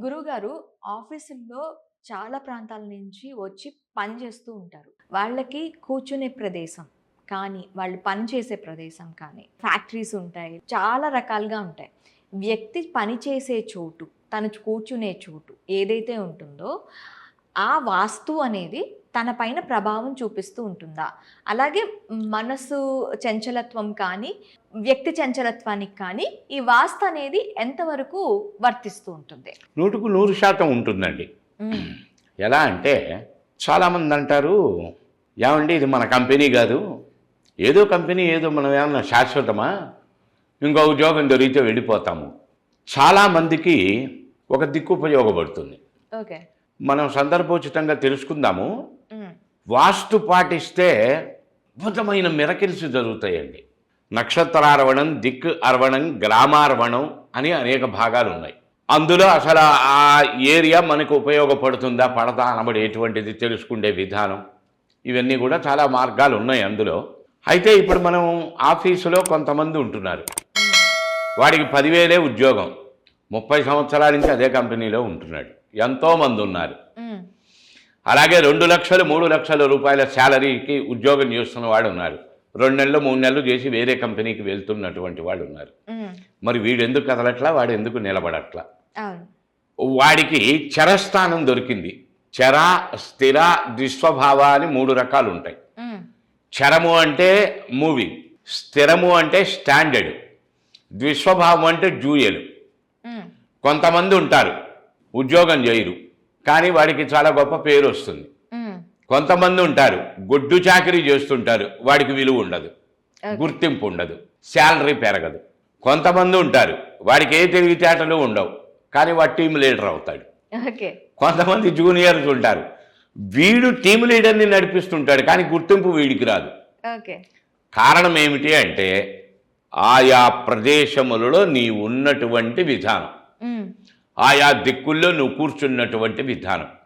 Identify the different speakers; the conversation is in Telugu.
Speaker 1: గురువుగారు ఆఫీసుల్లో చాలా ప్రాంతాల నుంచి వచ్చి పని చేస్తూ ఉంటారు. వాళ్ళకి కూర్చునే ప్రదేశం కానీ, వాళ్ళు పని చేసే ప్రదేశం కానీ, ఫ్యాక్టరీస్ ఉంటాయి. చాలా రకాలుగా ఉంటాయి. వ్యక్తి పని చేసే చోటు, తను కూర్చునే చోటు ఏదైతే ఉంటుందో, ఆ వాస్తు అనేది తన పైన ప్రభావం చూపిస్తూ ఉంటుందా? అలాగే మనసు చంచలత్వం కానీ, వ్యక్తి చంచలత్వానికి కానీ ఈ వాస్తు అనేది ఎంతవరకు వర్తిస్తూ ఉంటుంది?
Speaker 2: 100% ఉంటుందండి. ఎలా అంటే చాలామంది అంటారు, ఏమండి ఇది మన కంపెనీ కాదు, ఏదో కంపెనీ, ఏదో మనం ఏమన్నా శాశ్వతమా, ఇంకో ఉద్యోగం దొరికితే వెళ్ళిపోతాము. చాలామందికి ఒక దిక్కు ఉపయోగపడుతుంది.
Speaker 1: ఓకే,
Speaker 2: మనం సందర్భోచితంగా తెలుసుకుందాము. వాస్తు పాటిస్తే అద్భుతమైన మిరకిల్స్ జరుగుతాయండి. నక్షత్రార్వణం, దిక్కు అర్వణం, గ్రామార్వణం అని అనేక భాగాలు ఉన్నాయి. అందులో అసలు ఆ ఏరియా మనకు ఉపయోగపడుతుందా పడదా అనబడేటువంటిది తెలుసుకునే విధానం, ఇవన్నీ కూడా చాలా మార్గాలు ఉన్నాయి అందులో. అయితే ఇప్పుడు మనం ఆఫీసులో కొంతమంది ఉంటున్నారు, వాడికి 10,000 ఉద్యోగం, 30 సంవత్సరాల నుంచి అదే కంపెనీలో ఉంటున్నాడు. ఎంతోమంది ఉన్నారు. అలాగే 2 లక్షలు 3 లక్షల రూపాయల శాలరీకి ఉద్యోగం చేస్తున్న వాడు ఉన్నారు. 2 నెలలు 3 నెలలు చేసి వేరే కంపెనీకి వెళ్తున్నటువంటి వాడు ఉన్నారు. మరి వీడు ఎందుకు కదలట్లా, వాడు ఎందుకు నిలబడట్లా? వాడికి చరస్థానం దొరికింది. చర, స్థిర, ద్విస్వభావ అని 3 రకాలు ఉంటాయి. చరము అంటే మూవింగ్, స్థిరము అంటే స్టాండర్డ్, ద్విస్వభావం అంటే జూయలు. కొంతమంది ఉంటారు ఉద్యోగం చేయరు కానీ వాడికి చాలా గొప్ప పేరు వస్తుంది. కొంతమంది ఉంటారు గొడ్డు చాకరీ చేస్తుంటారు, వాడికి విలువ ఉండదు, గుర్తింపు ఉండదు, శాలరీ పెరగదు. కొంతమంది ఉంటారు వాడికి ఏ తెలివితేటలు ఉండవు కానీ వాడు టీం లీడర్ అవుతాడు. కొంతమంది జూనియర్స్ ఉంటారు, వీడు టీం లీడర్ని నడిపిస్తుంటాడు కానీ గుర్తింపు వీడికి రాదు. కారణం ఏమిటి అంటే ఆయా ప్రదేశములలో నీ ఉన్నటువంటి విధానం, ఆయా దిక్కుల్లో నువ్వు కూర్చున్నటువంటి విధానం.